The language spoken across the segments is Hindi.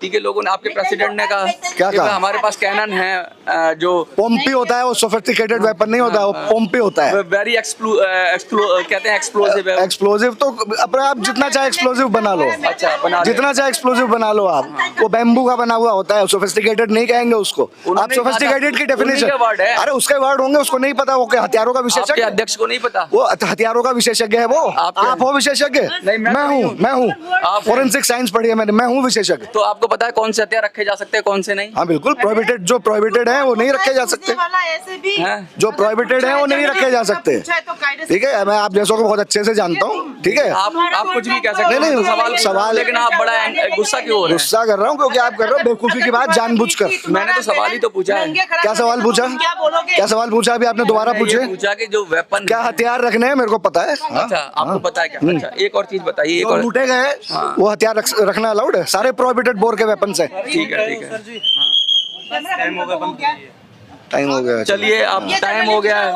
के लोगों ने, आपके प्रेसिडेंट ने कहा क्या कि कहा? हमारे पास कैनन है जो पोम्पी होता है, वो सोफिस्टिकेटेड वेपन नहीं होता है, वो पोम्पी होता है। वेरी कहते हैं एक्सप्लोसिव है। एक्सप्लोसिव तो अपने आप जितना चाहे एक्सप्लोसिव बना लो, अच्छा, बना लो। जितना चाहे एक्सप्लोसिव बना लो आप, वो बैम्बू का बना हुआ होता है, सोफिस्टिकेटेड नहीं कहेंगे उसको। आप उन्होंने सोफिस्टिकेटेड की कहा था, उन्हीं डेफिनेशन, के word है। अरे उसके वर्ड होंगे, उसको नहीं पता, वो क्या हथियारों का आपके विशेषज्ञ, अध्यक्ष को नहीं पता? वो हथियारों का विशेषज्ञ है वो। आप हो विशेषज्ञ? नहीं, मैं मैं हूँ आप फोरेंसिक साइंस पढ़ी है मैंने, मैं हूँ विशेषज्ञ। तो आपको पता है कौन से हथियार रखे जा सकते हैं, कौन से नहीं? हाँ बिल्कुल, प्रोहिबिटेड, जो प्रोहिबिटेड है वो नहीं रखे जा सकते, हैं? जो प्रोहिबिटेड है वो नहीं रखे जा सकते। ठीक है, मैं आप जैसों को बहुत अच्छे से जानता हूँ, ठीक है। आप कुछ भी कह सकते हैं, नहीं, तो नहीं, सवाल, लेकिन आप बड़ा गुस्सा क्यों हो रहे हैं? गुस्सा कर रहा हूँ क्योंकि आप कर रहे हो बेवकूफी की बात जानबूझकर। मैंने तो सवाल ही तो पूछा है। क्या सवाल पूछा? क्या सवाल पूछा अभी आपने? दोबारा मैंने ये पूछे। पूछा कि जो वेपन क्या हथियार रखने हैं मेरे को पता है। हाँ? अच्छा, आपको पता है क्या? अच्छा, एक और चीज बताइए, एक जो और। लूटे गए वो हथियार रखना अलाउड है, सारे प्रोहिबिटेड बोर के वेपन्स हैं। ठीक है, ठीक है। टाइम हो गया, चलिए, अब टाइम हो गया है,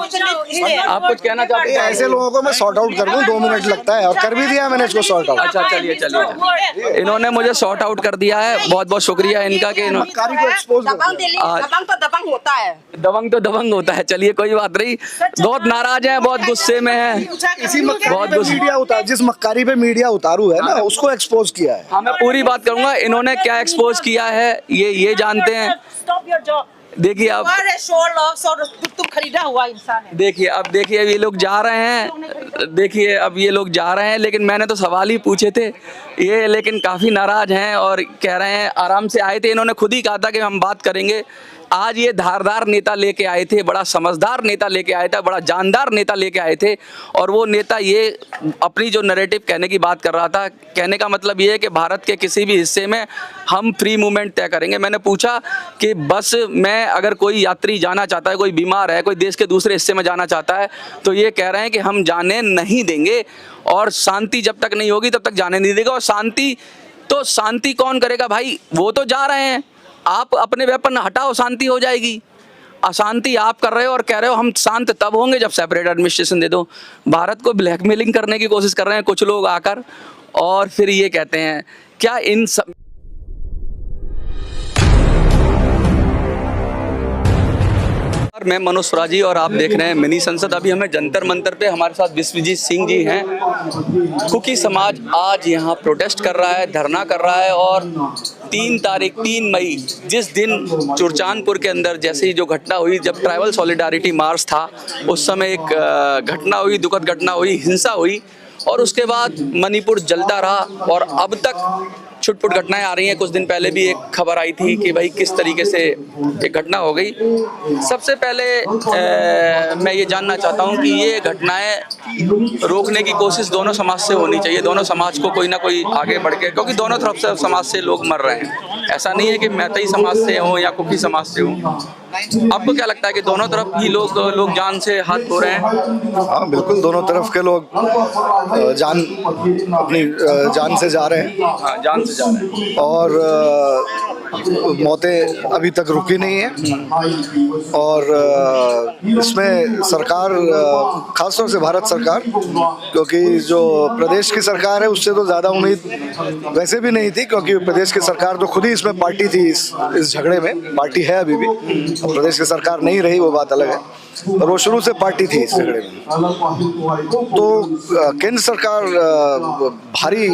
आप कुछ कहना चाहते हैं? ऐसे लोगों को मैं सॉर्ट आउट कर दूं, 2 मिनट लगता है, और कर भी दिया मैंने इसको सॉर्ट आउट। अच्छा, चलिए। इन्होंने मुझे सॉर्ट आउट कर दिया है, बहुत बहुत शुक्रिया इनका कि मक्कारी को एक्सपोज कर दिया। दबंग तो दबंग होता है। दबंग तो दबंग होता है। चलिए, कोई बात नहीं, बहुत नाराज हैं, बहुत गुस्से में हैं। इसी मक्कारी पे मीडिया उतार, जिस मक्कारी पे मीडिया उतारू है ना, उसको एक्सपोज किया है। हाँ, मैं पूरी बात करूंगा, इन्होंने क्या एक्सपोज किया है ये जानते हैं। Stop your job. देखिए आप, तुम खरीदा हुआ इंसान है। देखिए अब, देखिए अब ये लोग जा रहे हैं, देखिए अब ये लोग जा रहे हैं, लेकिन मैंने तो सवाल ही पूछे थे ये, लेकिन काफ़ी नाराज हैं और कह रहे हैं, आराम से आए थे, इन्होंने खुद ही कहा था कि हम बात करेंगे। आज ये धारदार नेता लेके आए थे, बड़ा समझदार नेता लेके आए थे, बड़ा जानदार नेता लेके आए थे, और वो नेता ये अपनी जो नैरेटिव कहने की बात कर रहा था, कहने का मतलब ये है कि भारत के किसी भी हिस्से में हम फ्री मूवमेंट तय करेंगे। मैंने पूछा कि बस में अगर कोई यात्री जाना चाहता है, कोई बीमार है, कोई देश के दूसरे हिस्से में जाना चाहता है, तो ये कह रहे हैं कि हम जाने नहीं देंगे, और शांति जब तक नहीं होगी तब तक जाने नहीं देगा। और शांति कौन करेगा भाई? वो तो जा रहे हैं, आप अपने वेपन हटाओ, शांति हो जाएगी। अशांति आप कर रहे हो और कह रहे हो हम शांत तब होंगे जब सेपरेट एडमिनिस्ट्रेशन दे दो। भारत को ब्लैकमेलिंग करने की कोशिश कर रहे हैं कुछ लोग आकर, और फिर ये कहते हैं क्या इन सब। मैं मनोज स्वराजी और आप देख रहे हैं मिनी संसद। अभी हमें जंतर मंतर पे, हमारे साथ विश्वजीत सिंह जी हैं। कुकी समाज आज यहाँ प्रोटेस्ट कर रहा है, धरना कर रहा है, और 3 मई जिस दिन चुरचानपुर के अंदर जैसे ही जो घटना हुई, जब ट्राइबल सॉलिडारिटी मार्च था, उस समय एक घटना हुई, दुखद घटना हुई, हिंसा हुई, और उसके बाद मणिपुर जलता रहा, और अब तक छुटपुट घटनाएं आ रही हैं। कुछ दिन पहले भी एक खबर आई थी कि भाई किस तरीके से एक घटना हो गई। सबसे पहले मैं ये जानना चाहता हूं कि ये घटनाएं रोकने की कोशिश दोनों समाज से होनी चाहिए, दोनों समाज को कोई ना कोई आगे बढ़ के, क्योंकि दोनों तरफ से समाज से लोग मर रहे हैं। ऐसा नहीं है कि मैतई समाज से हो या कुकी समाज से हो। आपको क्या लगता है कि दोनों तरफ ही लोग जान से हाथ धो रहे हैं? हाँ बिल्कुल, दोनों तरफ के लोग अपनी जान से जा रहे हैं। हाँ, जान से जा रहे हैं, और मौतें अभी तक रुकी नहीं है। और इसमें सरकार, खासतौर से भारत सरकार, क्योंकि जो प्रदेश की सरकार है उससे तो ज़्यादा उम्मीद वैसे भी नहीं थी, क्योंकि प्रदेश की सरकार तो खुद ही इसमें पार्टी थी, इस झगड़े में पार्टी है अभी भी। अब प्रदेश की सरकार नहीं रही, वो बात अलग है, और वो शुरू से पार्टी थी इस झगड़े में। तो केंद्र सरकार भारी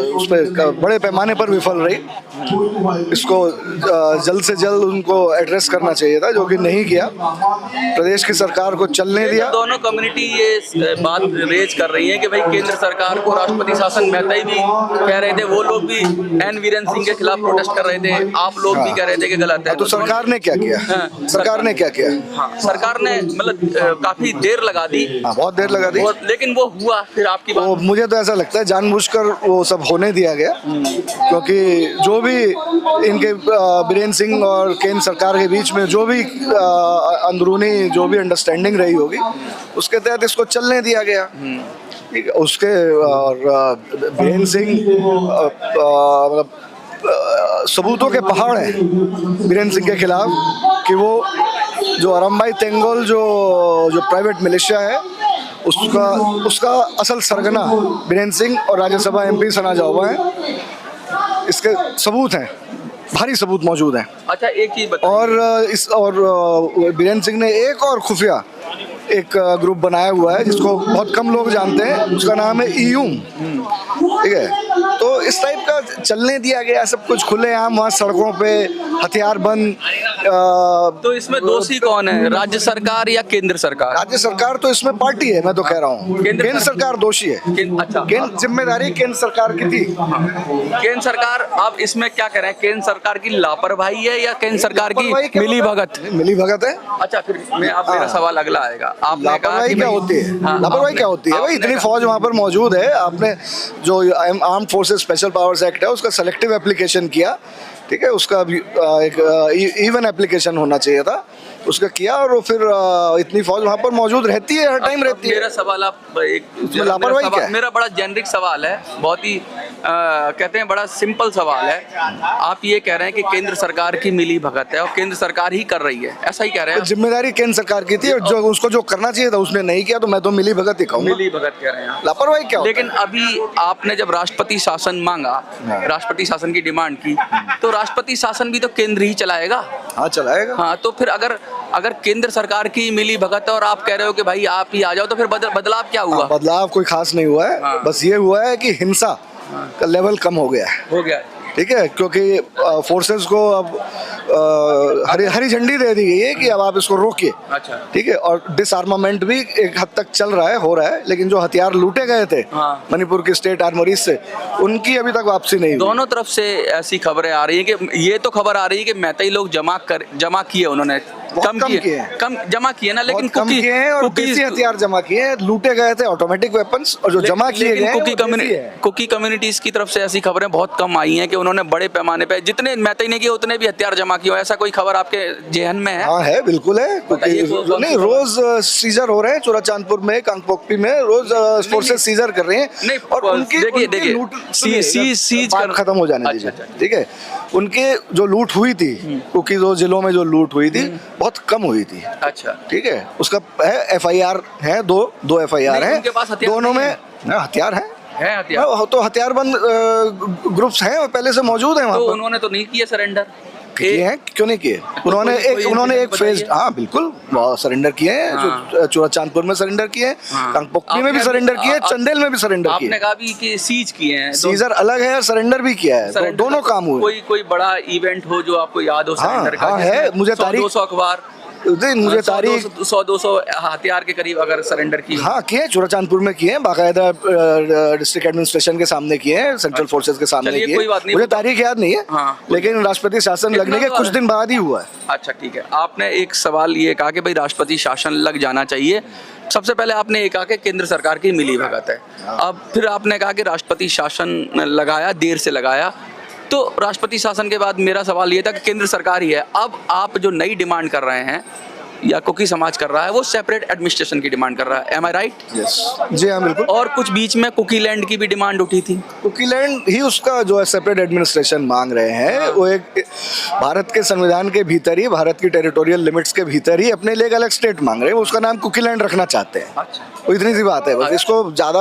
उस पर बड़े पैमाने पर विफल रही। इसको जल्द से जल्द उनको एड्रेस करना चाहिए था, जो कि नहीं किया। प्रदेश की सरकार को चलने दिया। दोनों कम्युनिटी ये बात रेज कर रही है कि भाई केंद्र सरकार को राष्ट्रपति शासन, महताई भी कह रहे थे, वो लोग भी एन वीरेन सिंह के खिलाफ प्रोटेस्ट कर रहे थे, आप लोग भी कह रहे थे कि गलत है। तो सरकार ने क्या किया? सरकार ने क्या किया? हाँ, सरकार ने मतलब काफी देर लगा दी। बहुत देर लगा दी, लेकिन वो हुआ। फिर आपकी बात, मुझे तो ऐसा लगता है जानबूझकर वो सब होने दिया गया, क्योंकि जो भी इनके बीरेन सिंह और केंद्र सरकार के बीच में जो भी अंदरूनी जो भी अंडरस्टैंडिंग रही होगी, उसके तहत इसको चलने दिया गया। ठीक है, उसके और बीरेन सिंह मतलब सबूतों के पहाड़ हैं बीरेन सिंह के खिलाफ, कि वो जो अरम्बाई तेंगोल जो प्राइवेट मिलिशिया है, उसका असल सरगना बीरेन सिंह और राज्यसभा MP सना जाओबा है। इसके सबूत हैं, भारी सबूत मौजूद हैं। अच्छा एक चीज बताइए। और बीरेन सिंह ने एक और खुफिया एक ग्रुप बनाया हुआ है जिसको बहुत कम लोग जानते हैं, उसका नाम है ईयूम, ठीक है। तो इस टाइप का चलने दिया गया सब कुछ खुलेआम, वहाँ सड़कों पे हथियार बंद। तो इसमें दोषी कौन है, राज्य सरकार या केंद्र सरकार? राज्य सरकार तो इसमें पार्टी है, मैं तो कह रहा हूँ केंद्र सरकार दोषी है। अच्छा, जिम्मेदारी केंद्र सरकार की थी। केंद्र सरकार, आप इसमें क्या कह रहे हैं, केंद्र सरकार की लापरवाही है या केंद्र सरकार की मिली भगत? मिली भगत है। अच्छा फिर मैं आप मेरा सवाल अगला आएगा। आपने कहा लापरवाही कि क्या भाई- होती है? हाँ, लापरवाही क्या होती है भाई? इतनी फौज वहाँ पर मौजूद है, आपने जो arm forces special powers act है उसका सेलेक्टिव एप्लीकेशन किया, ठीक है। उसका भी एक इवन एप्लीकेशन होना चाहिए था, उसका किया, और वो फिर इतनी फौज वहाँ पर मौजूद रहती है, हर टाइम रहती है। मेरा सवाल आप एक लापरवाही क्या है? मेरा बड़ा जेनरिक सवाल है, बहुत ही कहते हैं बड़ा सिंपल सवाल है। आप ये कह रहे हैं कि केंद्र सरकार की मिली भगत है और केंद्र सरकार ही कर रही है, ऐसा ही कह रहे हैं? जिम्मेदारी केंद्र सरकार की थी और जो उसको जो करना चाहिए था उसने नहीं किया, तो मैं तो मिली भगत ही कहूँगा। मिली भगत कह रहे हैं आप। लापरवाही क्या होता है? लेकिन अभी आपने जब राष्ट्रपति शासन मांगा, राष्ट्रपति शासन की डिमांड की, तो राष्ट्रपति शासन भी तो केंद्र ही चलाएगा। हाँ चलाएगा। हाँ, तो फिर अगर अगर केंद्र सरकार की मिली भगत है और आप कह रहे हो कि भाई आप ही आ जाओ, तो फिर बदलाव क्या हुआ? बदलाव कोई खास नहीं हुआ है, हाँ। बस ये हुआ है कि हिंसा का लेवल कम हो गया है, हो गया। ठीक है। क्योंकि फोर्सेस को अब हरी झंडी दे दी गई है कि अब आप इसको रोकिए, अच्छा, ठीक है। और डिसआर्मामेंट भी एक हद तक चल रहा है, हो रहा है, लेकिन जो हथियार लूटे गए थे हाँ। मणिपुर की स्टेट आर्मरीज से, उनकी अभी तक वापसी नहीं हुई। दोनों तरफ से ऐसी खबरें आ रही हैं कि ये तो खबर आ रही है कि मैतेई लोग जमा किए, उन्होंने कम किए हैं। कम जमा किए ना, लेकिन बहुत कम किए हैं और देसी हथियार जमा किए हैं, लूटे गए थे ऑटोमेटिक वेपन्स, और जो जमा किए गए हैं वो देसी है। कुकी कम्युनिटीज की तरफ से ऐसी खबरें बहुत कम आई हैं कि उन्होंने बड़े पैमाने पे जितने मैतेई ने किए उतने भी हथियार जमा किए, ऐसा कोई खबर आपके जेहन में है? हाँ है, बिल्कुल है। बताइए, क्योंकि नहीं, रोज सीजर हो रहे हैं चोराचांदपुर में, कांगपोकपी में रोज फोर्सेस सीजर कर रहे हैं। नहीं, और उनकी देखिए, लूट सीज बात खत्म हो जाने दीजिए, ठीक है। उनके जो लूट हुई थी, क्योंकि दो जिलों में जो लूट हुई थी बहुत कम हुई थी, अच्छा, ठीक है। उसका है FIR है, दो FIR नहीं, है, उनके पास हथियार दोनों नहीं में हथियार है। हथियार तो हथियारबंद ग्रुप्स हैं, पहले से मौजूद हैं वहाँ तो पर। उन्होंने तो नहीं किए सरेंडर। किए हैं, क्यों नहीं किए? उन्होंने एक फेज, हाँ बिल्कुल सरेंडर किए हैं। जो चोराचांदपुर में सरेंडर किए हैं, कांगपोकपी में भी सरेंडर किए, चंदेल में भी सरेंडर किए। आपने कहा भी कि सीज किए हैं, सीजर अलग है, सरेंडर भी किया है, दोनों काम हुए। कोई बड़ा इवेंट हो जो आपको याद हो सरेंडर का? हाँ है, मुझे 200 अखबार, मुझे तारीख 100-200 हथियार के करीब अगर सरेंडर की। हाँ किए, चोराचांदपुर में किए हैं, बाकायदा डिस्ट्रिक्ट एडमिनिस्ट्रेशन के सामने किए हैं, सेंट्रल फोर्सेस के सामने किए। कोई बात नहीं, मुझे तारीख याद नहीं है, हाँ, लेकिन राष्ट्रपति शासन लगने के कुछ दिन बाद ही हुआ है। अच्छा ठीक है। आपने एक सवाल ये कहा कि भाई राष्ट्रपति शासन लग जाना चाहिए। सबसे पहले आपने ये कहा कि केंद्र सरकार की मिली भगत है, अब फिर आपने कहा कि राष्ट्रपति शासन लगाया, देर से लगाया। तो राष्ट्रपति शासन के बाद मेरा सवाल ये था कि केंद्र सरकार ही है, अब आप जो नई डिमांड कर रहे हैं या कुकी समाज कर रहा है, वो सेपरेट एडमिनिस्ट्रेशन की डिमांड कर रहा है, एम आई राइट? यस, जी हाँ बिल्कुल। और कुछ बीच में कुकी लैंड की भी डिमांड उठी थी। कुकी लैंड ही उसका जो है सेपरेट एडमिनिस्ट्रेशन मांग रहे हैं, वो एक भारत के संविधान के भीतर ही, भारत की टेरिटोरियल लिमिट्स के भीतर ही अपने लिए एक अलग स्टेट मांग रहे हैं, उसका नाम कुकी लैंड रखना चाहते हैं। अच्छा, वो इतनी सी बात है, बस इसको ज्यादा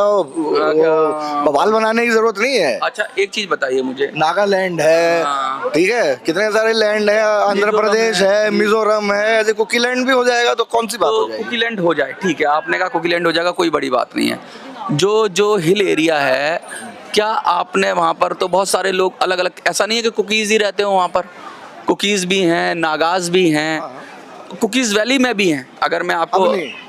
बवाल बनाने की जरूरत नहीं है। अच्छा एक चीज बताइए मुझे, नागालैंड है, हाँ। ठीक है, कितने सारे लैंड है, आंध्र प्रदेश है, मिजोरम है, ऐसे कुकी लैंड भी हो जाएगा तो कौन सी बात तो हो जाएगी? कुकी लैंड हो जाए, ठीक है, आपने कहा कुकी लैंड हो जाएगा, कोई बड़ी बात नहीं है। जो हिल एरिया है, क्या आपने वहाँ पर तो बहुत सारे लोग अलग अलग, ऐसा नहीं है कि कुकीज़ ही रहते हो वहाँ पर, कुकीज़ भी हैं, नागाज भी हैं, कुकीज़ वैली में भी हैं। अगर मैं आपको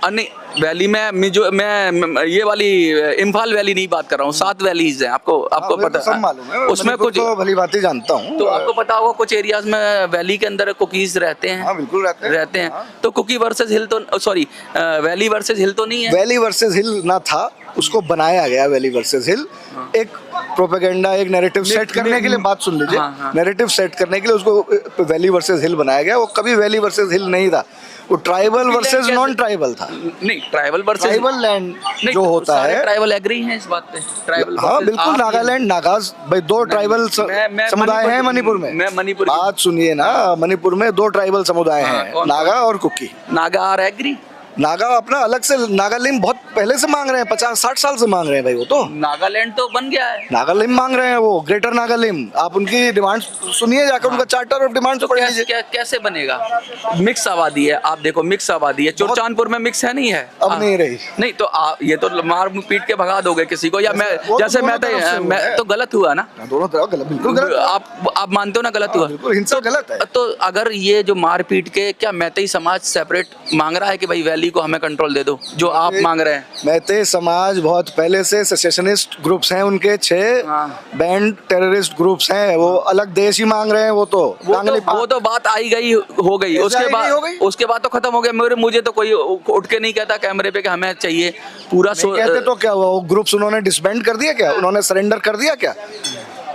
अन्य वैली में मैं ये वाली इम्फाल वैली नहीं बात कर रहा हूँ, 7 वैलीज हैं, आपको पता सब मालूम है, उसमें कुछ तो भली बात ही जानता हूँ। तो आपको पता होगा कुछ एरियाज में वैली के अंदर कुकीज रहते हैं। हाँ बिल्कुल रहते हैं। तो कुकी वर्सेस हिल तो सॉरी वैली वर्सेस हिल तो नहीं है। वैली वर्सेस हिल ना था, उसको बनाया गया वैली वर्सेस हिल, एक प्रोपेगेंडा, एक नैरेटिव सेट करने के लिए। बात सुन लीजिए, नैरेटिव सेट करने के लिए उसको वैली वर्सेस हिल बनाया गया। वो कभी वैली वर्सेस हिल नहीं था, वो ट्राइबल वर्सेस नॉन ट्राइबल था। नहीं, ट्राइबल वर्सेस ट्राइबल लैंड जो होता है, ट्राइबल एग्री हैं इस बात पे, ट्राइबल। हाँ बिल्कुल, नागालैंड, नागाज, भाई 2 ट्राइबल समुदाय हैं मणिपुर में। मैं मणिपुर बात सुनिए ना, मणिपुर में 2 ट्राइबल समुदाय हैं, नागा और कुकी। Naga are agree? नागा अपना अलग से, नागालैंड बहुत पहले से मांग रहे हैं, 50-60 साल से मांग रहे हैं भाई वो तो। नागालैंड तो बन गया है, नागालैंड मांग रहे हैं वो, ग्रेटर नागालैंड। आप उनकी डिमांड सुनिए जाकर, उनका चार्टर ऑफ डिमांड तो पढ़ लीजिए। कैसे बनेगा? मिक्स आबादी है, आप देखो मिक्स आबादी है, चुरचानपुर में मिक्स है नहीं है? अब नहीं रही। नहीं तो ये तो मार पीट के भगा दोगे किसी को, या मैं वो तो जैसे दोनों तरफ से हुआ मैं है। तो गलत हुआ ना? दोनों तरफ गलत, बिल्कुल गलत। आप मानते हो ना गलत हुआ? बिल्कुल हिंसा गलत है। तो अगर ये जो मारपीट के, क्या मैतेई समाज सेपरेट मांग रहा है कि भाई वैली को हमें कंट्रोल दे दो, जो आप मांग रहे हैं? मैते समाज बहुत पहले से सेसेशनिस्ट ग्रुप्स हैं उनके, 6 बैंड टेररिस्ट ग्रुप्स हैं, वो अलग देश ही मांग रहे हैं। वो तो बात आई गई हो गई, उसके बाद तो खत्म हो गया। मुझे तो कोई उठ के नहीं कहता कैमरे पे कि हमें चाहिए पूरा। कहते तो क्या हुआ, वो ग्रुप्स उन्होंने डिसबैंड कर दिया क्या? उन्होंने सरेंडर कर दिया क्या?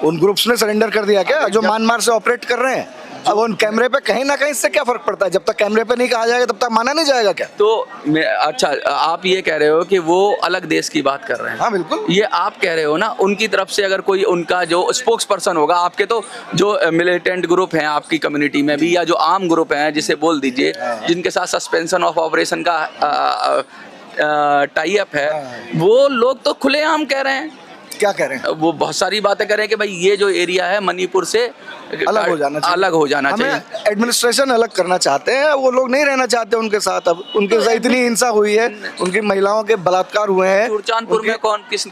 उन ग्रुप्स ने सरेंडर कर दिया क्या, जो म्यांमार से ऑपरेट कर रहे हैं? अब उन कैमरे पे कहीं ना कहीं इससे क्या फर्क पड़ता है? जब तक कैमरे पे नहीं कहा जाएगा तब तक माना नहीं जाएगा क्या? तो अच्छा, आप ये कह रहे हो कि वो अलग देश की बात कर रहे हैं? हाँ बिल्कुल, ये आप कह रहे हो ना। उनकी तरफ से अगर कोई उनका जो स्पोक्स पर्सन होगा, आपके तो जो मिलिटेंट ग्रुप हैं आपकी कम्युनिटी में भी, या जो आम ग्रुप हैं जिसे बोल दीजिए, जिनके साथ सस्पेंशन ऑफ ऑपरेशन का टाई अप है, वो लोग तो खुलेआम कह रहे हैं। क्या कह रहे हैं? वो बहुत सारी बातें करें कि भाई ये जो एरिया है मणिपुर से अलग हो जाना चाहिए। चाहिए। एडमिनिस्ट्रेशन अलग करना चाहते हैं, वो लोग नहीं रहना चाहते उनके साथ। अब उनके साथ इतनी हिंसा हुई है, उनकी महिलाओं के बलात्कार हुए हैं। चुरचानपुर में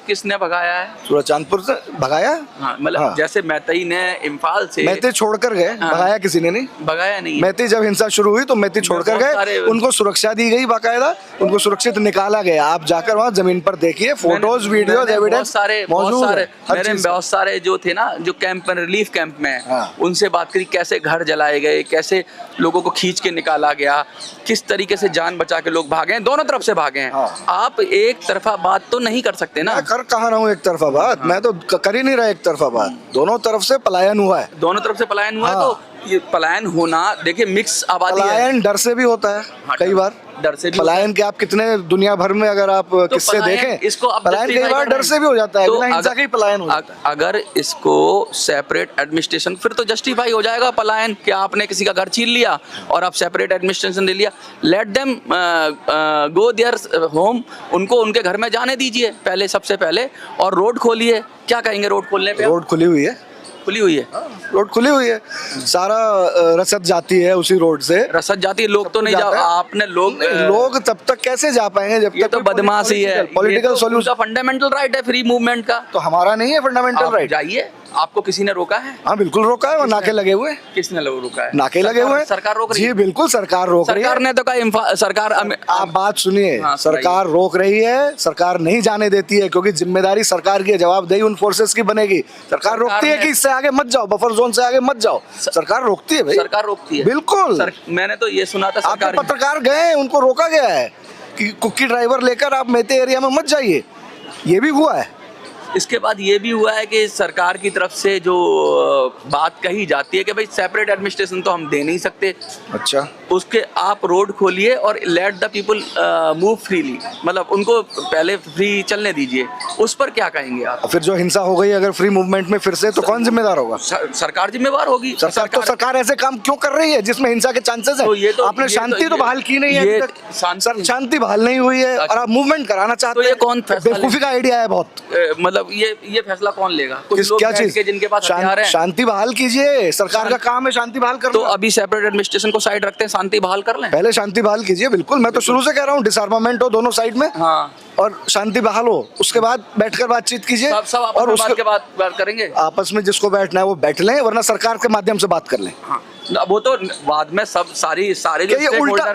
किसने भगाया है? चुरचानपुर से भगाया? हाँ, मतलब जैसे मैतेई ने इम्फाल से मैते छोड़कर गए, भगाया किसी ने नहीं। भगाया नहीं। मैते जब हिंसा शुरू हुई तो मैते छोड़कर गए, उनको सुरक्षा दी गई, बाकायदा उनको सुरक्षित निकाला गया। आप जाकर वहाँ जमीन पर देखिए, फोटोज, वीडियोज, एविडेंस बहुत सारे जो थे ना, जो कैंप में, रिलीफ कैंप में, उनसे बात करी, कैसे घर जलाए गए, कैसे लोगों को खींच के निकाला गया, किस तरीके से जान बचा के लोग भागे हैं, दोनों तरफ से भागे हैं। आप एक तरफा बात तो नहीं कर सकते ना। मैं कर कहाँ रहा हूँ एक तरफा बात? मैं तो कर ही नहीं रहा एक तरफा बात। दोनों तरफ से पलायन हुआ है। दोनों तरफ से पलायन हुआ है। तो ये पलायन होना, देखिए मिक्स आबादी है। पलायन डर से भी होता है, कई बार डर से भी पलायन के आप कितने दुनिया भर में अगर आप किससे देखें, इसको पलायन कई बार डर से भी हो जाता है, बिना हिंसा के ही पलायन हो जाता है। अगर इसको सेपरेट एडमिनिस्ट्रेशन, फिर तो जस्टिफाई हो जाएगा पलायन कि आपने किसी का घर छीन लिया और आप सेपरेट एडमिनिस्ट्रेशन दे लिया। Let them go their home, उनको उनके घर में जाने दीजिए पहले, सबसे पहले, और रोड खोलिए। क्या कहेंगे रोड खोलने पे? रोड खुली हुई है, खुली हुई है, रोड खुली हुई है, सारा रसद जाती है उसी रोड से। रसद जाती है, लोग तो नहीं जा, आपने लोग तब तक कैसे जा पाएंगे जब तक? तो बदमाशी है, पॉलिटिकल सॉल्यूशन। फंडामेंटल राइट है फ्री मूवमेंट का, तो हमारा नहीं है फंडामेंटल राइट? जाइए, आपको किसी ने रोका है? हाँ बिल्कुल रोका है, वो नाके लगे हुए हैं। किसने रोका है? नाके लगे हुए हैं, सरकार रोक रही है। जी बिल्कुल, सरकार रोक रही है। सरकार ने तो कहा, सरकार, आप बात सुनिए, सरकार रोक रही है, सरकार नहीं जाने देती है, क्योंकि जिम्मेदारी सरकार की, जवाबदेही उन फोर्सेस की बनेगी। सरकार रोकती है कि इससे आगे मत जाओ, बफर जोन से आगे मत जाओ। सरकार रोकती है भाई, सरकार रोकती है, बिल्कुल। मैंने तो ये सुना था, आपके पत्रकार गए, उनको रोका गया है कि कुकी ड्राइवर लेकर आप मेते एरिया में मत जाइए, ये भी हुआ है। इसके बाद ये भी हुआ है कि सरकार की तरफ से जो बात कही जाती है कि भाई सेपरेट एडमिनिस्ट्रेशन तो हम दे नहीं सकते। अच्छा, उसके आप रोड खोलिए और let the people move freely, मतलब उनको पहले फ्री चलने दीजिए। उस पर क्या कहेंगे आप? फिर जो हिंसा हो गई अगर फ्री मूवमेंट में फिर से, तो कौन जिम्मेदार होगा? सरकार जिम्मेदार होगी। सरकार ऐसे काम क्यों कर रही है जिसमें हिंसा के चांसेस है? आपने शांति तो बहाल की नहीं है, शांति बहाल नहीं हुई है और आप मूवमेंट कराना चाहते हैं। ये कौन बेवकूफी का आइडिया है बहुत, मतलब ये फैसला कौन लेगा? कुछ लोग क्या चीज? जिनके पास हथियार हैं। शांति बहाल कीजिए, सरकार का काम है शांति बहाल करना। तो अभी सेपरेट एडमिनिस्ट्रेशन को साइड रखते हैं, शांति बहाल कर लें। पहले शांति बहाल कीजिए, बिल्कुल। मैं तो शुरू से कह रहा हूँ डिसआर्मामेंट हो दोनों साइड में, हाँ, और शांति बहाल हो, उसके बाद बैठकर बातचीत कीजिए। और उसके बाद बात करेंगे, आपस में जिसको बैठना है वो बैठ लें, वरना सरकार के माध्यम से बात कर लें। हाँ, वो तो बाद में सब सारे जो ये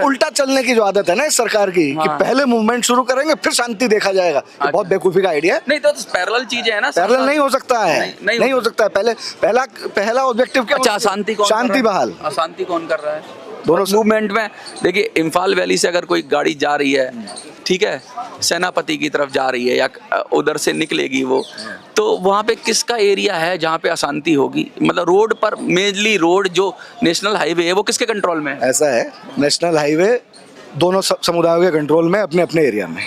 उल्टा चलने की जो आदत है ना इस सरकार की, कि पहले मूवमेंट शुरू करेंगे फिर शांति देखा जाएगा, बहुत बेवकूफी का आइडिया है। नहीं तो पैरेलल चीजें है ना, पैरेलल नहीं हो सकता है, नहीं हो सकता है। पहला ऑब्जेक्टिव क्या? अच्छा, शांति बहाल। अशांति कौन कर रहा है दोनों मूवमेंट में? देखिए, इम्फाल वैली से अगर कोई गाड़ी जा रही है, ठीक है, सेनापति की तरफ जा रही है या उधर से निकलेगी वो, तो वहाँ पे किसका एरिया है जहाँ पे अशांति होगी? मतलब रोड पर मेनली, रोड जो नेशनल हाईवे है वो किसके कंट्रोल में है? ऐसा है, नेशनल हाईवे दोनों समुदायों के कंट्रोल में, अपने अपने एरिया में।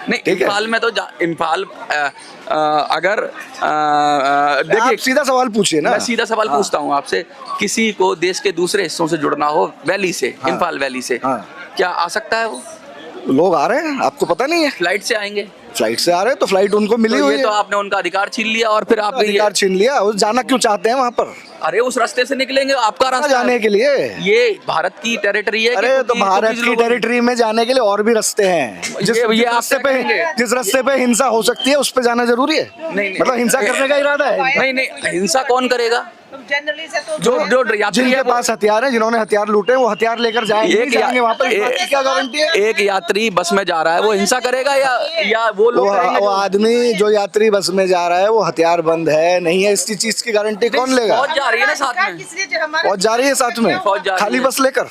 नहीं, इम्फाल में तो इम्फाल अगर देखिए, सीधा सवाल पूछिए ना। मैं सीधा सवाल पूछता हूँ आपसे, किसी को देश के दूसरे हिस्सों से जुड़ना हो वैली से, इम्फाल वैली से, क्या आ सकता है वो? लोग आ रहे हैं, आपको पता नहीं है? फ्लाइट से आएंगे फ्लाइट से आ रहे हैं तो फ्लाइट उनको मिली तो हुई ये तो है, आपने उनका अधिकार छीन लिया और फिर आप अधिकार छीन लिया। वो जाना क्यों चाहते हैं वहाँ पर? अरे उस रास्ते से निकलेंगे, आपका रास्ता जाने है। के लिए? ये भारत की टेरिटरी है कि अरे तो कुकी- भारत कुकीज की लोगों- टेरिटरी में जाने के लिए और भी रास्ते हैं। ये आप तय करेंगे। जिस रास्ते पे हिंसा हो सकती है उस पे जाना जरूरी है? नहीं। मतलब हिंसा करने का इरादा है? नहीं नहीं, हिंसा कौन करेगा? जनरली से तो जो जो यात्री जिनके है वो- पास हथियार है, जिन्होंने हथियार लूटे, वो हथियार लेकर जाएंगे, एक जाएंगे वहाँ पर, इस बात की क्या एक- गारंटी है? एक यात्री बस में जा रहा है, वो हिंसा करेगा या वो लोग करेंगे वो जो- आदमी जो यात्री बस में जा रहा है वो हथियार बंद है नहीं है, इसकी चीज की गारंटी कौन लेगा? फौज जा रही है ना साथ में, फौज जा रही है साथ में, फौज जा रही खाली है। बस लेकर,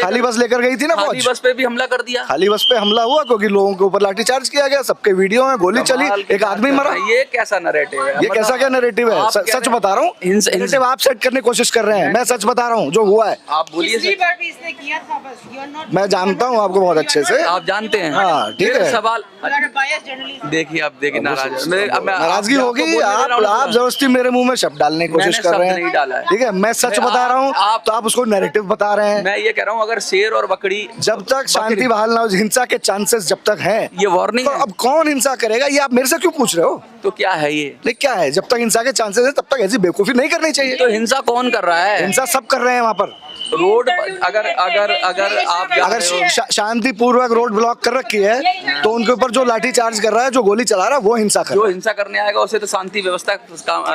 खाली बस लेकर गई थी ना खाली फौज। बस पे भी हमला कर दिया। खाली बस पे हमला हुआ क्योंकि लोगों के ऊपर लाठीचार्ज किया गया, सबके वीडियो में, गोली चली, कमाल की एक बात आदमी कर मरा। रहे हैं। ये कैसा नैरेटिव है? ये कैसा क्या नैरेटिव है? आप कह सच रहे हैं- बता रहा हूँ, हिंसा- नैरेटिव आप सेट करने की कोशिश कर रहे हैं, मैं सच बता रहा हूँ जो हुआ है। आप बोलिए पिछली सर। बार भी इसने किया था, बस you are not- मैं जानता हूँ आपको बहुत अच्छे से। आप जानते हैं। हाँ, ठीक फिर है। सवाल You are a biased journalist. देखिए, अब देखिए नाराज है। अब मैं- नाराजगी आपको होगी, बोलने दे रहा हूँ ना आप जबरदस्ती मेरे मुंह में शब्द डालने की कोशिश मैंने कर रहे शब्द नहीं डाला हैं, है। ठीक है? मैं सच मैं- बता रहा हूँ, आप- तो आप उसको नैरेटिव बता रहे हैं। मैं ये कह रहा हूँ, अगर शेर और बकरी जब तक शांति बहाल ना हो, हिंसा के चांसेस जब तक हैं, ये वार्निंग तो है। अब कौन हिंसा करेगा? ये आप मेरे से क्यों पूछ रहे हो? तो क्या है ये? नहीं, क्या है? जब तक हिंसा के चांसेस है तब तक ऐसी बेवकूफी नहीं करनी चाहिए। तो हिंसा कौन कर रहा है? हिंसा सब कर रहे हैं वहाँ पर। रोड पर- अगर अगर अगर आप जा अगर रहे हो- शांतिपूर्वक रोड ब्लॉक कर रखी है तो उनके ऊपर जो लाठी चार्ज कर रहा है, जो गोली चला रहा है, वो हिंसा कर जो रहा है। हिंसा करने आएगा उसे तो शांति व्यवस्था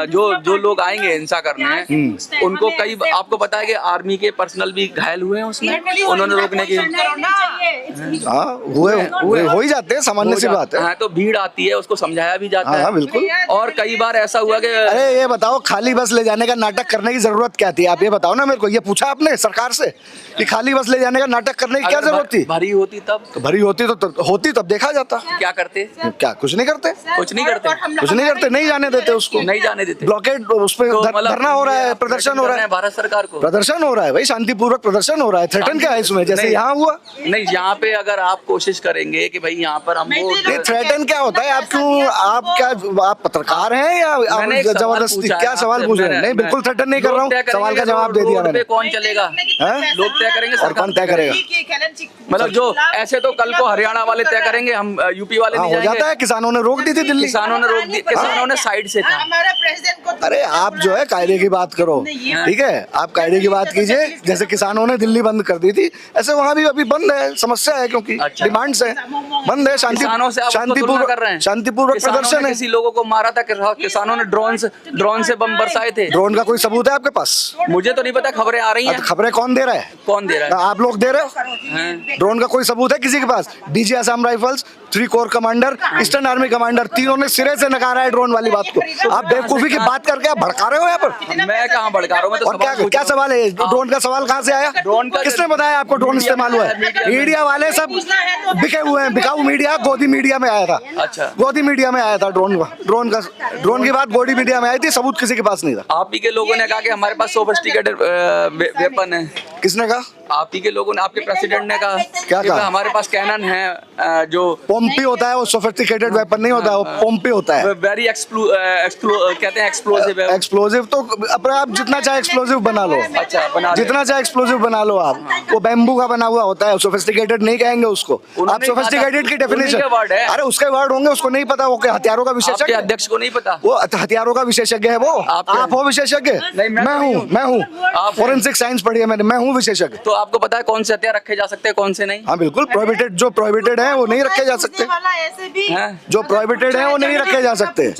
जो लोग आएंगे हिंसा करने, उनको कई आपको पता है कि आर्मी के पर्सनल भी घायल हुए हैं उसमें, उन्होंने रोकने की हाँ, हुए हो ही जाते हैं, सामान्य सी बात है। हाँ, तो भीड़ आती है, उसको समझाया भी जाता हाँ, है। बिल्कुल। और कई बार ऐसा हुआ कि अरे ये बताओ, खाली बस ले जाने का नाटक करने की जरूरत क्या थी? आप ये बताओ ना मेरे को। ये पूछा आपने सरकार से कि खाली बस ले जाने का नाटक करने की क्या अगर जरूरत थी? भरी होती तब तो भरी होती होती तब देखा जाता। क्या करते? क्या कुछ नहीं करते? कुछ नहीं करते, कुछ नहीं करते, नहीं जाने देते उसको, नहीं जाने देते। ब्लॉकेड, उस पे तो मतलब धरना हो रहा है, प्रदर्शन हो रहा है, भारत सरकार को प्रदर्शन हो रहा है भाई, शांतिपूर्वक प्रदर्शन हो रहा है। थ्रेटन क्या है इसमें, जैसे नहीं। यहाँ हुआ? नहीं, यहाँ पे अगर आप कोशिश करेंगे कि भाई यहाँ पर हम ये थ्रेटन क्या होता है? आप क्यों, आप पत्रकार हैं या आप मैंने एक सवाल जबरदस्ती पूछा है क्या सवाल आपसे, पूछ रहे हैं? मैंने- नहीं, बिल्कुल थ्रेटन नहीं कर रहा लोग तय हूँ, करेंगे सवाल का कि जवाब दे दिया रोड पे मैंने। कौन चलेगा? हैं? लोग तय करेंगे, और कौन तय करेगा? मतलब जो ऐसे तो कल को हरियाणा वाले तय करेंगे, हम यूपी वाले हाँ, नहीं हो जाता जाएंगे। है। किसानों ने रोक दी थी दिल्ली। किसानों ने रोक दी, किसानों ने साइड से था। हमारा प्रेसिडेंट को अरे आप जो है कायदे की बात करो, ठीक है? आप कायदे की बात कीजिए। जैसे किसानों ने दिल्ली बंद कर दी थी, ऐसे वहाँ भी अभी बंद है, समस्या है क्योंकि अच्छा। डिमांड्स है, बंद है। किसानों से आप उसको तुलना कर रहे हैं? शांतिपूर्वक किसानों ने प्रदर्शन है। किसी लोगों को मारा था, किसानों ने ड्रोन से बम बरसाए थे। ड्रोन का कोई सबूत है आपके पास? मुझे तो नहीं पता, खबरें आ रही हैं। खबरें कौन दे रहा है? कौन दे रहा आप लोग दे रहे हो? है? ड्रोन का कोई सबूत है किसी के पास? DG Assam rifles, 3 corps commander, eastern army commander, तीनों ने सिरे से नकारा है ड्रोन वाली बात को। आप बेवकूफी की बात करके आप भड़का रहे हो यहाँ पर। मैं कहाँ भड़का रहा हूँ? मैं तो और क्या सवाल पूछ क्या रहा हूँ। सवाल है? ड्रोन का सवाल कहाँ से आया? ड्रोन का- किसने बताया आपको ड्रोन इस्तेमाल हुआ है? मीडिया वाले सब बिके हुए हैं, बिकाऊ मीडिया। गोदी मीडिया में आया था, अच्छा। गोदी मीडिया में आया था ड्रोन की बात गोदी मीडिया में आई थी, सबूत किसी के पास नहीं था। आप ही के लोगों ने कहा कि हमारे पास सोफिस्टिकेटेड वेपन है। किसने कहा? आप ही के लोगों ने, आपके प्रेसिडेंट ने कहा क्या कि कहा? हमारे पास कैनन है जो पोम्पी होता है, वो सोफिस्टिकेटेड वेपन नहीं होता है, वो पोम्पी होता है। वेरी कहते हैं एक्सप्लोसिव है। एक्सप्लोसिव तो अपने आप जितना चाहे एक्सप्लोसिव बना लो, अच्छा, बना ले। जितना चाहे एक्सप्लोसिव बना लो आप। वो बैम्बू का बना हुआ होता है, सोफिस्टिकेटेड नहीं कहेंगे उसको। उन्होंने आप सोफिस्टिकेटेड की कहा था, डेफिनेशन, उन्हीं के word है। अरे उसके वर्ड होंगे, उसको नहीं पता। वो क्या हथियारों का आपके विशेषज्ञ? अध्यक्ष को नहीं पता? वो हथियारों का विशेषज्ञ है वो। आप हो विशेषज्ञ? नहीं, मैं मैं तो नहीं हूँ, मैं हूँ। आप- फोरेंसिक साइंस पढ़ी है मैंने, मैं हूँ विशेषज्ञ। तो आपको पता है कौन से हथियार रखे जा सकते हैं, कौन से नहीं? हाँ बिल्कुल, प्रोहिबिटेड, जो प्रोहिबिटेड है वो नहीं रखे जा सकते। हैं? जो प्रोहिबिटेड है वो नहीं रखे जा सकते,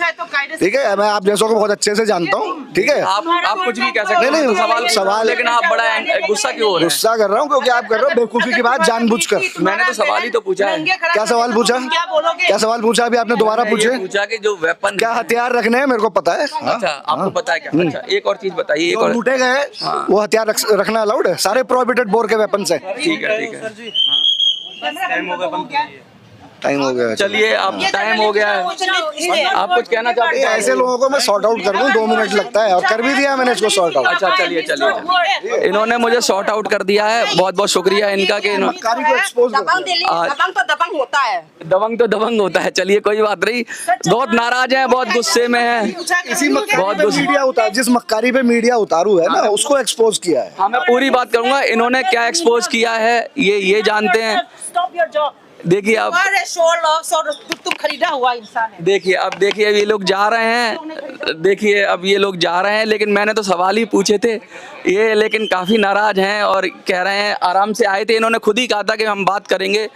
ठीक है? मैं आप जैसों को बहुत अच्छे से जानता हूँ, ठीक है? आप कुछ भी कह सकते नहीं, हो, नहीं, सवाल- लेकिन आप बड़ा गुस्सा क्यों हो रहे हैं? गुस्सा कर रहा हूँ क्योंकि आप कर रहे हो बेवकूफी की बात जानबूझकर। मैंने तो सवाल ही तो पूछा है। क्या सवाल पूछा? क्या बोलोगे? क्या सवाल पूछा अभी आपने? दोबारा मैंने ये पूछे। पूछा कि जो वेपन क्या हथियार रखने हैं मेरे को पता है। हाँ? अच्छा, आपको पता है क्या? अच्छा, एक और चीज बताइए। एक जो और लूटे गए वो हथियार रखना अलाउड है? सारे प्रोहिबिटेड बोर के वेपन्स हैं। ठीक है, ठीक है। टाइम हो गया। चलिए अब टाइम हो गया है, आप कुछ कहना चाहते हैं? ऐसे लोगों को मैं सॉर्ट आउट कर दूं 2 मिनट लगता है और कर भी दिया मैंने इसको सॉर्ट आउट। अच्छा चलिए चलिए, इन्होंने मुझे सॉर्ट आउट कर दिया है, बहुत बहुत शुक्रिया इनका कि मक्कारी को एक्सपोज कर दिया। दबंग तो दबंग होता है। दबंग तो दबंग होता है। चलिए कोई बात नहीं, बहुत नाराज हैं, बहुत गुस्से में हैं। इसी मक्कारी पे मीडिया उतार, जिस मक्कारी पे मीडिया उतारू है ना, उसको एक्सपोज किया है। हाँ मैं पूरी बात करूंगा, इन्होंने क्या एक्सपोज किया है ये जानते हैं। Stop your job. देखिए अब तुम खरीदा हुआ इंसान है। देखिए अब ये लोग जा रहे हैं, देखिए अब ये लोग जा रहे हैं, लेकिन मैंने तो सवाल ही पूछे थे ये, लेकिन काफ़ी नाराज हैं और कह रहे हैं आराम से आए थे। इन्होंने खुद ही कहा था कि हम बात करेंगे।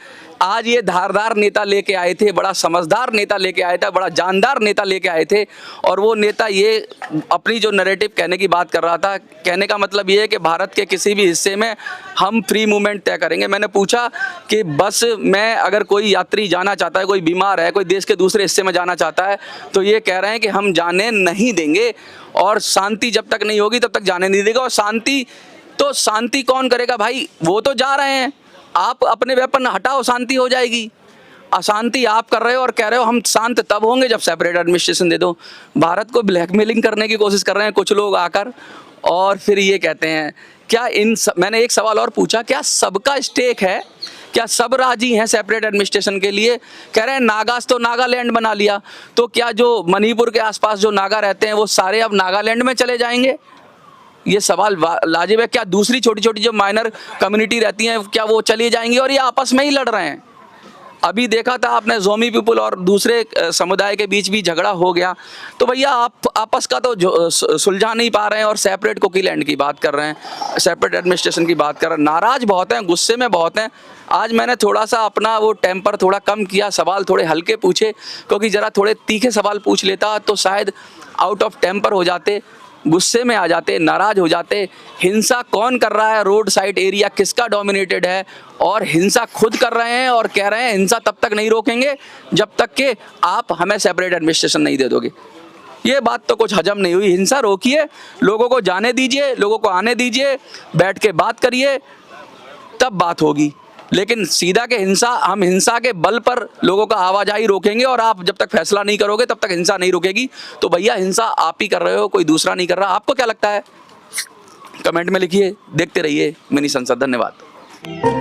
आज ये धारदार नेता लेके आए थे, बड़ा समझदार नेता लेके आए थे, बड़ा जानदार नेता लेके आए थे, और वो नेता ये अपनी जो नैरेटिव कहने की बात कर रहा था, कहने का मतलब ये है कि भारत के किसी भी हिस्से में हम फ्री मूवमेंट तय करेंगे। मैंने पूछा कि बस में अगर कोई यात्री जाना चाहता है, कोई बीमार है, कोई देश के दूसरे हिस्से में जाना चाहता है, तो ये कह रहे हैं कि हम जाने नहीं देंगे और शांति जब तक नहीं होगी तब तक जाने नहीं देगा। और शांति कौन करेगा भाई? वो तो जा रहे हैं, आप अपने वेपन हटाओ, शांति हो जाएगी। अशांति आप कर रहे हो और कह रहे हो हम शांत तब होंगे जब सेपरेट एडमिनिस्ट्रेशन दे दो। भारत को ब्लैकमेलिंग करने की कोशिश कर रहे हैं कुछ लोग आकर, और फिर ये कहते हैं क्या मैंने एक सवाल और पूछा, क्या सबका स्टेक है? क्या सब राजी हैं सेपरेट एडमिनिस्ट्रेशन के लिए? कह रहे हैं नागास तो नागालैंड बना लिया, तो क्या जो मणिपुर के आसपास जो नागा रहते हैं वो सारे अब नागालैंड में चले जाएंगे? ये सवाल लाजिब है। क्या दूसरी छोटी छोटी जो माइनर कम्युनिटी रहती हैं क्या वो चली जाएंगी? और ये आपस में ही लड़ रहे हैं। अभी देखा था आपने जोमी पीपल और दूसरे समुदाय के बीच भी झगड़ा हो गया, तो भैया आप आपस का तो सुलझा नहीं पा रहे हैं और सेपरेट कोकीलैंड की बात कर रहे हैं, सेपरेट एडमिनिस्ट्रेशन की बात कर रहे हैं। नाराज बहुत हैं, गुस्से में बहुत हैं। आज मैंने थोड़ा सा अपना वो टेम्पर थोड़ा कम किया, सवाल थोड़े हल्के पूछे, क्योंकि ज़रा थोड़े तीखे सवाल पूछ लेता तो शायद आउट ऑफ टेम्पर हो जाते, गुस्से में आ जाते, नाराज हो जाते। हिंसा कौन कर रहा है? रोड साइड एरिया किसका डोमिनेटेड है? और हिंसा खुद कर रहे हैं और कह रहे हैं हिंसा तब तक नहीं रोकेंगे जब तक कि आप हमें सेपरेट एडमिनिस्ट्रेशन नहीं दे दोगे। ये बात तो कुछ हजम नहीं हुई। हिंसा रोकिए, लोगों को जाने दीजिए, लोगों को आने दीजिए, बैठ के बात करिए, तब बात होगी। लेकिन सीधा के हम हिंसा के बल पर लोगों का आवाजाही रोकेंगे और आप जब तक फैसला नहीं करोगे तब तक हिंसा नहीं रुकेगी। तो भैया हिंसा आप ही कर रहे हो, कोई दूसरा नहीं कर रहा। आपको क्या लगता है? कमेंट में लिखिए। देखते रहिए मिनी संसद। धन्यवाद।